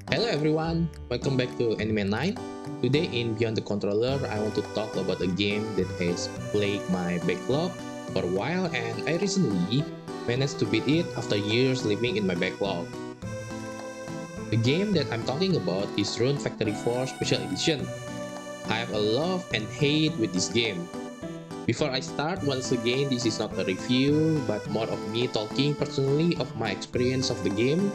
Hello everyone, welcome back to Anime 9. Today in Beyond the Controller, I want to talk about a game that has plagued my backlog for a while and I recently managed to beat it after years living in my backlog. The game that I'm talking about is Rune Factory 4 Special Edition. I have a love and hate with this game. Before I start, once again, this is not a review, but more of me talking personally of my experience of the game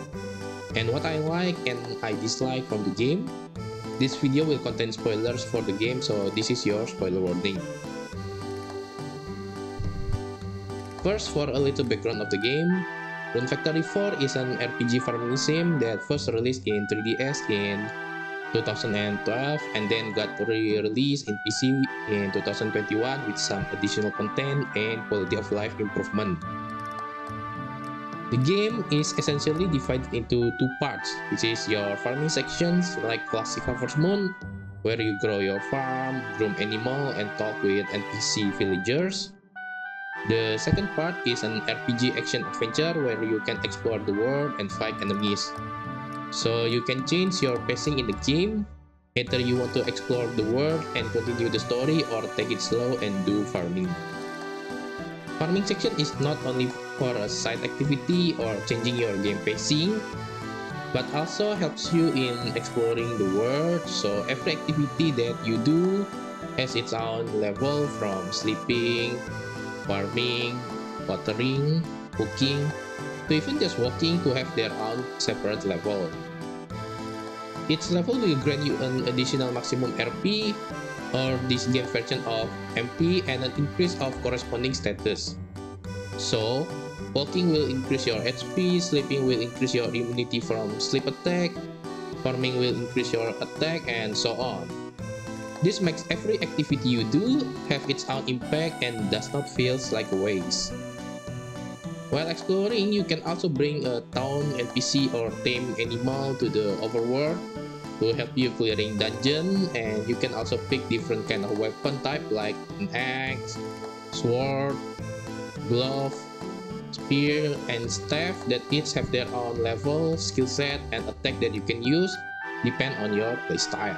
and what I like and I dislike from the game. This video will contain spoilers for the game, so this is your spoiler warning. First, for a little background of the game, Rune Factory 4 is an RPG farming sim that first released in 3DS in 2012 and then got re-released in PC in 2021 with some additional content and quality of life improvement. The game is essentially divided into two parts, which is your farming sections like classic Harvest Moon, where you grow your farm, groom animal, and talk with NPC villagers. The second part is an RPG action adventure where you can explore the world and fight enemies. So you can change your pacing in the game. Either you want to explore the world and continue the story or take it slow and do farming. Farming section is not only for a side activity or changing your game pacing, but also helps you in exploring the world. So every activity that you do has its own level, from sleeping, farming, watering, cooking, to even just walking to have their own separate level. Each level will grant you an additional maximum RP or this game version of MP and an increase of corresponding status. So, walking will increase your HP, sleeping will increase your immunity from sleep attack, farming will increase your attack, and so on. This makes every activity you do have its own impact and does not feel like a waste. While exploring, you can also bring a town NPC or tame animal to the overworld to help you clearing dungeon, and you can also pick different kind of weapon type like an axe, sword, glove, spear, and staff that each have their own level, skill set, and attack that you can use depend on your playstyle.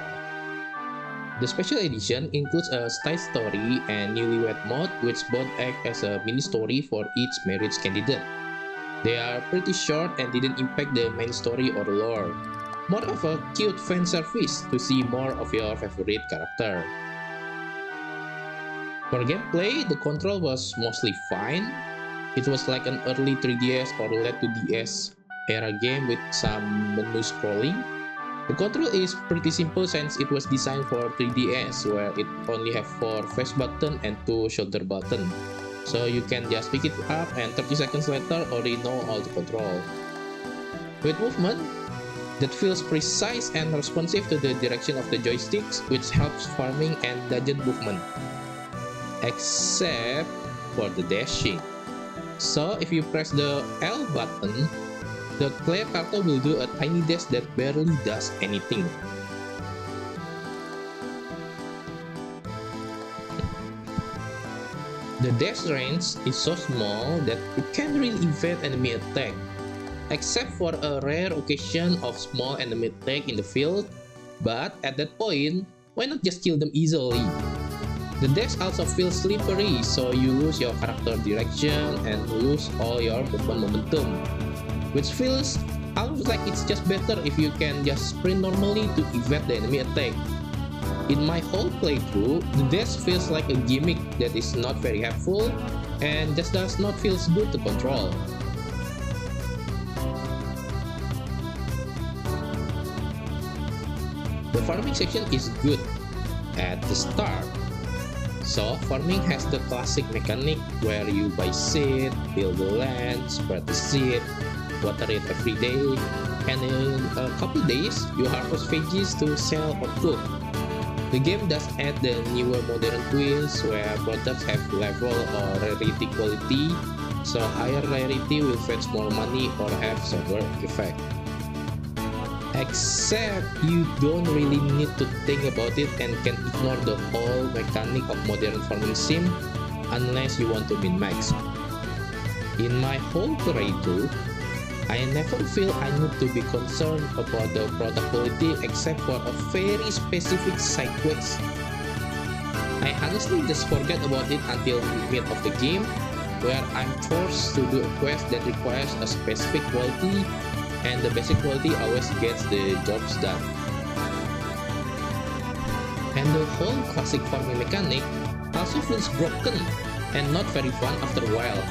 The special edition includes a side story and newlywed mode, which both act as a mini story for each marriage candidate. They are pretty short and didn't impact the main story or lore. More of a cute fan service to see more of your favorite character. For gameplay, the control was mostly fine. It was like an early 3DS or late 2DS era game with some menu scrolling. The control is pretty simple since it was designed for 3DS, where it only have 4 face button and 2 shoulder button. So you can just pick it up and 30 seconds later already know all the control. With movement, that feels precise and responsive to the direction of the joysticks, which helps farming and dungeon movement. Except for the dashing. So if you press the L button, the player character will do a tiny dash that barely does anything. The dash range is so small that it can't really evade enemy attack, except for a rare occasion of small enemy attack in the field, but at that point, why not just kill them easily? The dash also feels slippery, so you lose your character direction and lose all your movement momentum, which feels almost like it's just better if you can just sprint normally to evade the enemy attack. In my whole playthrough, the dash feels like a gimmick that is not very helpful and just does not feel good to control. The farming section is good at the start. So, farming has the classic mechanic where you buy seed, build the land, spread the seed, water it every day, and in a couple days, you harvest veggies to sell or cook. The game does add the newer modern twist where products have level or rarity quality, so higher rarity will fetch more money or have stronger effect. Except you don't really need to think about it and can ignore the whole mechanic of modern farming sim unless you want to min-max. In my whole playthrough, I never feel I need to be concerned about the product quality except for a very specific side quest. I honestly just forget about it until mid of the game, where I'm forced to do a quest that requires a specific quality, and the basic quality always gets the jobs done. And the whole classic farming mechanic also feels broken and not very fun after a while.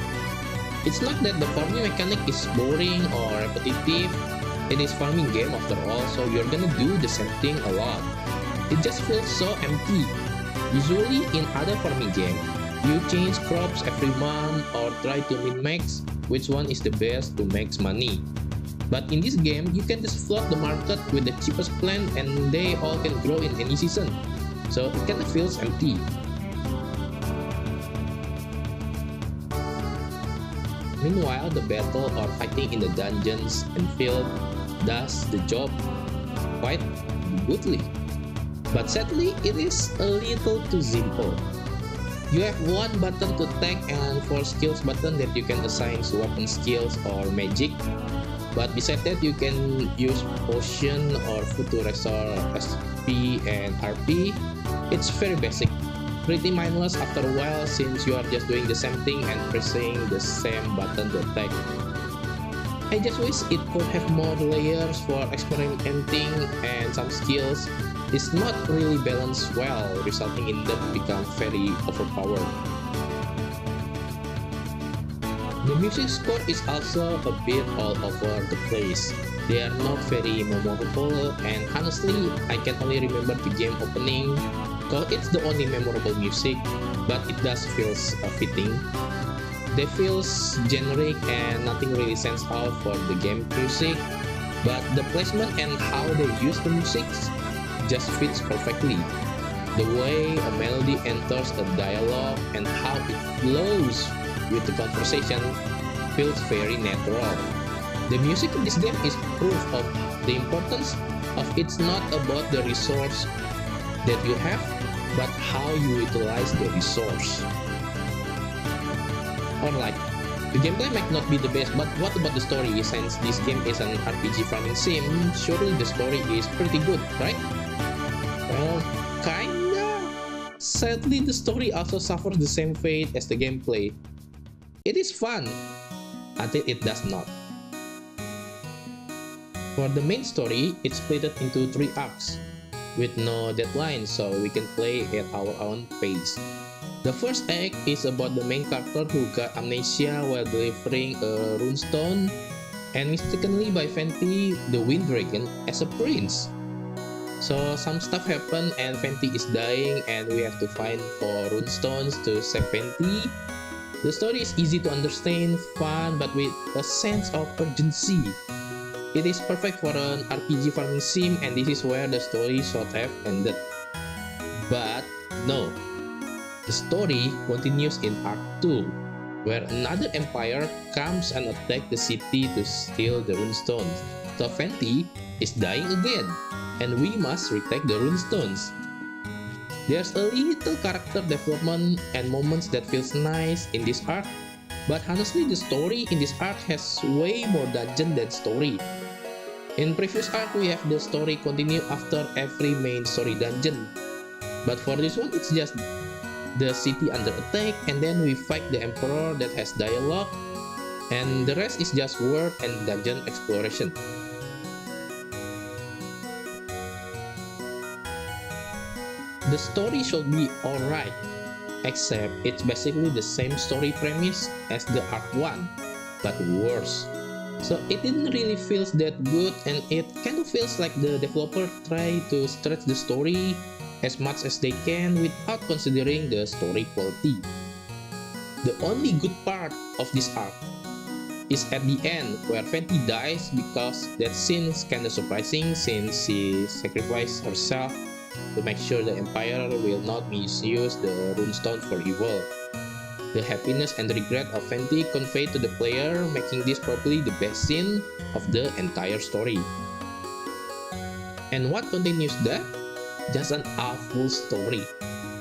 It's not that the farming mechanic is boring or repetitive, it is farming game after all, so you're gonna do the same thing a lot. It just feels so empty. Usually in other farming game, you change crops every month or try to min-max which one is the best to make money. But in this game, you can just flood the market with the cheapest plant and they all can grow in any season. So it kinda feels empty. Meanwhile, the battle or fighting in the dungeons and field does the job quite goodly. But sadly, it is a little too simple. You have one button to attack and 4 skills button that you can assign to weapon skills or magic. But besides that, you can use potion or food to restore SP and RP. It's very basic. Pretty mindless after a while since you are just doing the same thing and pressing the same button to attack. I just wish it could have more layers for experimenting and some skills. It's not really balanced well, resulting in them become very overpowered. The music score is also a bit all over the place. They are not very memorable, and honestly, I can only remember the game opening because it's the only memorable music, but it does feels fitting. They feels generic and nothing really stands out for the game music, but the placement and how they use the music just fits perfectly. The way a melody enters a dialogue and how it flows with the conversation feels very natural. The music in this game is proof of the importance of it's not about the resource that you have, but how you utilize the resource. Alright, the gameplay might not be the best, but what about the story? Since this game is an RPG farming sim, surely the story is pretty good, right? Well, kinda. Sadly, the story also suffers the same fate as the gameplay. It is fun, until it does not. For the main story, it's split into 3 arcs, with no deadline so we can play at our own pace. The first act is about the main character who got amnesia while delivering a runestone and mistakenly by Fenty, the Wind Dragon, as a prince. So some stuff happen and Fenty is dying and we have to find 4 runestones to save Fenty. The story is easy to understand, fun, but with a sense of urgency. It is perfect for an RPG farming sim, and this is where the story should have ended. But no, the story continues in Arc 2, where another empire comes and attacks the city to steal the runestones. So Fenty is dying again, and we must retake the runestones. There's a little character development and moments that feels nice in this arc, but honestly the story in this arc has way more dungeon than story. In previous arc, we have the story continue after every main story dungeon. But for this one, it's just the city under attack and then we fight the emperor that has dialogue, and the rest is just world and dungeon exploration. The story should be alright, except it's basically the same story premise as the arc 1, but worse. So it didn't really feel that good, and it kind of feels like the developer tried to stretch the story as much as they can without considering the story quality. The only good part of this arc is at the end where Fenty dies, because that scene is kinda surprising since she sacrificed herself to make sure the Empire will not misuse the runestone for evil. The happiness and regret of Fenty conveyed to the player, making this probably the best scene of the entire story. And what continues that? Just an awful story.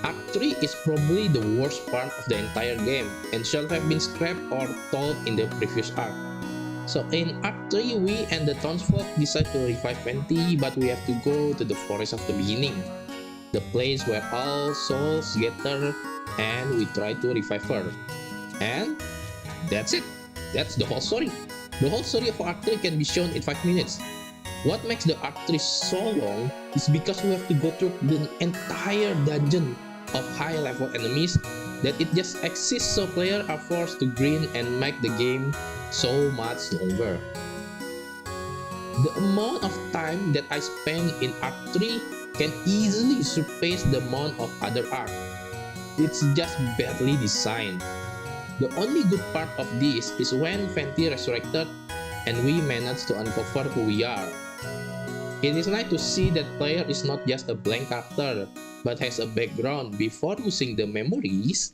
Arc 3 is probably the worst part of the entire game and should have been scrapped or told in the previous arc. So in Act 3, we and the townsfolk decide to revive Venti, but we have to go to the forest of the beginning, the place where all souls gather, and we try to revive her. And that's it. That's the whole story. The whole story of Act 3 can be shown in 5 minutes. What makes the Act 3 so long is because we have to go through the entire dungeon of high level enemies that it just exists so players are forced to grind and make the game so much longer. The amount of time that I spend in Act 3 can easily surpass the amount of other arcs. It's just badly designed. The only good part of this is when Venti resurrected and we managed to uncover who we are. It is nice to see that player is not just a blank character, but has a background before losing the memories.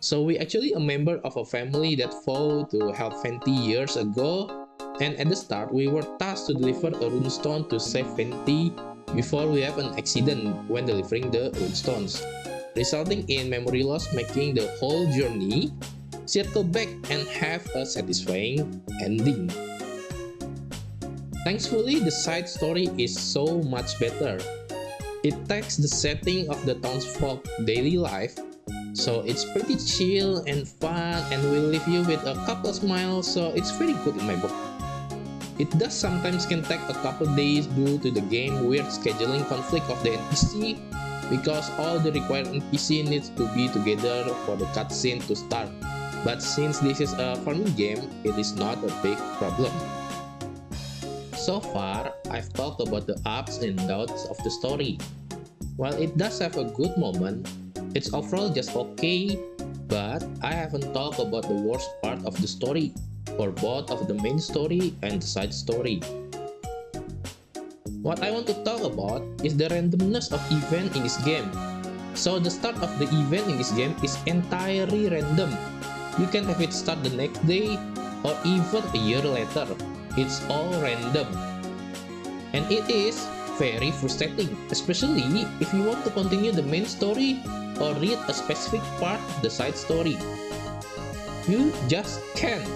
So we actually a member of a family that fought to help Venti years ago, and at the start we were tasked to deliver a runestone to save Venti before we have an accident when delivering the runestones, resulting in memory loss, making the whole journey circle back and have a satisfying ending. Thankfully, the side story is so much better. It takes the setting of the townsfolk daily life, so it's pretty chill and fun and will leave you with a couple smiles, so it's very good in my book. It does sometimes can take a couple days due to the game weird scheduling conflict of the NPC, because all the required NPC needs to be together for the cutscene to start. But since this is a farming game, it is not a big problem. So far, I've talked about the ups and downs of the story. While it does have a good moment, it's overall just okay, but I haven't talked about the worst part of the story, for both of the main story and the side story. What I want to talk about is the randomness of event in this game. So the start of the event in this game is entirely random. You can have it start the next day or even a year later. It's all random. And it is very frustrating, especially if you want to continue the main story or read a specific part of the side story. You just can't.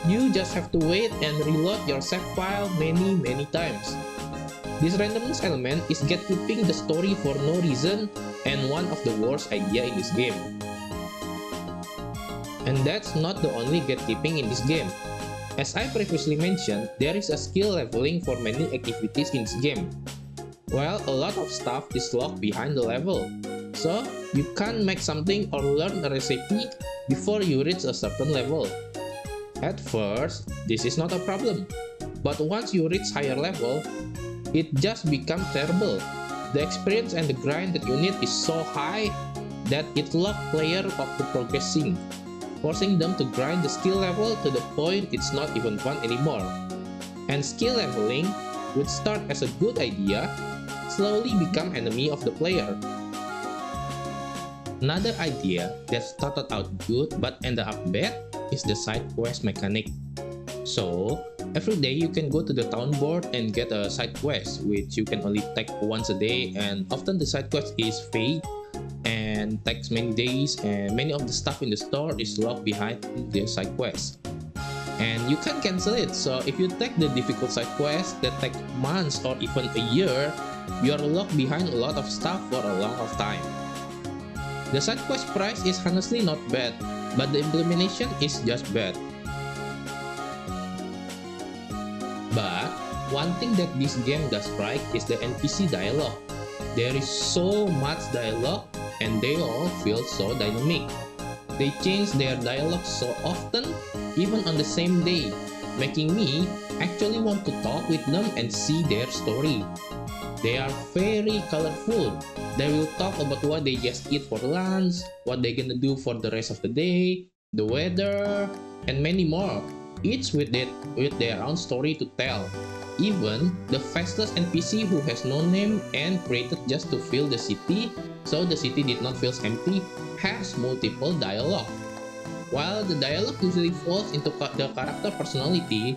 You just have to wait and reload your save file many times. This randomness element is gatekeeping the story for no reason and one of the worst idea in this game. And that's not the only gatekeeping in this game. As I previously mentioned, there is a skill leveling for many activities in this game. Well, a lot of stuff is locked behind the level, so you can't make something or learn a recipe before you reach a certain level. At first, this is not a problem, but once you reach higher level, it just becomes terrible. The experience and the grind that you need is so high that it locks players off the progressing, forcing them to grind the skill level to the point it's not even fun anymore. And skill leveling, which start as a good idea, slowly become enemy of the player. Another idea that started out good but ended up bad is the side quest mechanic. So, every day you can go to the town board and get a side quest, which you can only take once a day, and often the side quest is vague and takes many days, and many of the stuff in the store is locked behind the side quest. And you can cancel it, so if you take the difficult side quest that take months or even a year, you are locked behind a lot of stuff for a long of time. The side quest price is honestly not bad, but the implementation is just bad. But one thing that this game does right is the NPC dialogue. There is so much dialogue and they all feel so dynamic. They change their dialogue so often, even on the same day, making me actually want to talk with them and see their story. They are very colorful. They will talk about what they just eat for lunch, what they're gonna do for the rest of the day, the weather, and many more, each with their own story to tell. Even the fastest NPC who has no name and created just to fill the city, so the city did not feel empty, has multiple dialogue. While the dialogue usually falls into the character personality,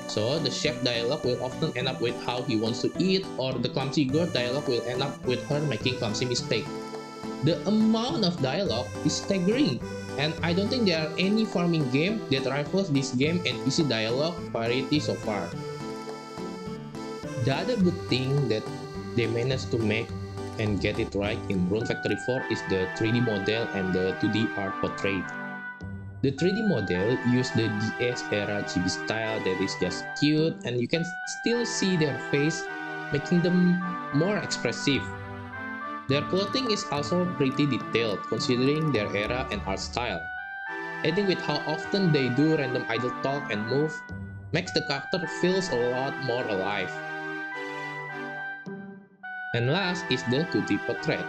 so the chef dialogue will often end up with how he wants to eat, or the clumsy girl dialogue will end up with her making clumsy mistake. The amount of dialogue is staggering. And I don't think there are any farming game that rivals this game in PC dialogue variety so far. The other good thing that they managed to make and get it right in Rune Factory 4 is the 3D model and the 2D art portrait. The 3D model use the DS era chibi style that is just cute, and you can still see their face, making them more expressive. Their clothing is also pretty detailed considering their era and art style. Adding with how often they do random idle talk and move makes the character feels a lot more alive. And last is the 2D portrait.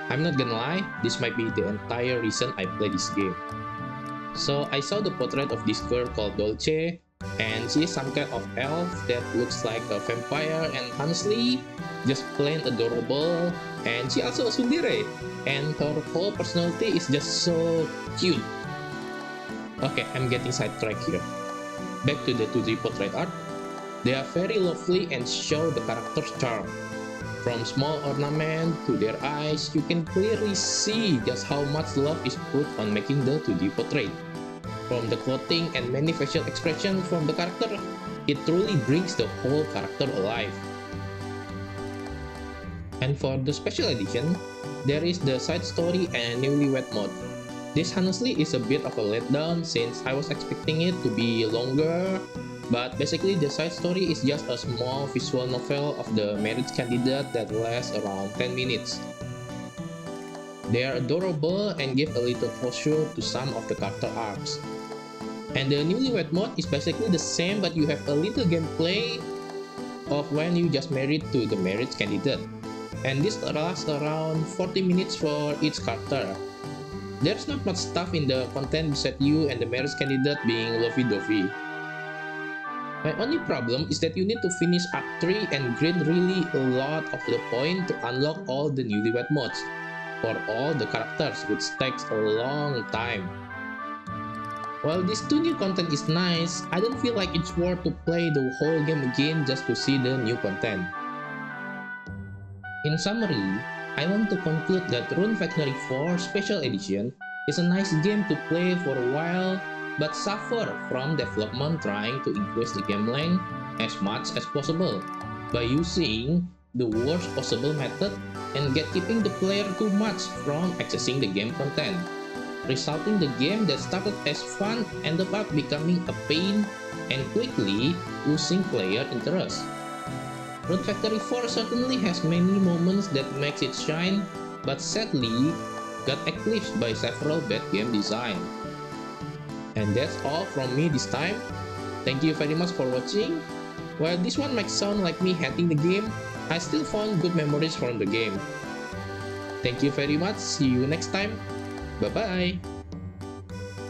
I'm not gonna lie, this might be the entire reason I play this game. So I saw the portrait of this girl called Dolce, and she is some kind of elf that looks like a vampire, and honestly, just plain adorable. And she also a tsundere, and her whole personality is just so cute. Okay, I'm getting sidetracked here. Back to the 2D portrait art. They are very lovely and show the character's charm. From small ornament to their eyes, you can clearly see just how much love is put on making the 2D portrait. From the clothing and many facial expressions from the character, it truly brings the whole character alive. And for the special edition, there is the side story and newlywed mode. This honestly is a bit of a letdown since I was expecting it to be longer, but basically the side story is just a small visual novel of the marriage candidate that lasts around 10 minutes. They are adorable and give a little closure to some of the character arcs. And the newlywed mode is basically the same, but you have a little gameplay of when you just married to the marriage candidate. And this lasts around 40 minutes for each character. There's not much stuff in the content besides you and the marriage candidate being lovey-dovey. My only problem is that you need to finish Act 3 and grind really a lot of the point to unlock all the newlywed mods for all the characters, which takes a long time. While this 2 new content is nice, I don't feel like it's worth to play the whole game again just to see the new content. In summary, I want to conclude that Rune Factory 4 Special Edition is a nice game to play for a while, but suffer from development trying to increase the game length as much as possible by using the worst possible method and keeping the player too much from accessing the game content, resulting the game that started as fun ended up becoming a pain and quickly losing player interest. Rune Factory 4 certainly has many moments that makes it shine, but sadly got eclipsed by several bad game design. And that's all from me this time. Thank you very much for watching. While this one might sound like me hating the game, I still found good memories from the game. Thank you very much, see you next time, bye bye!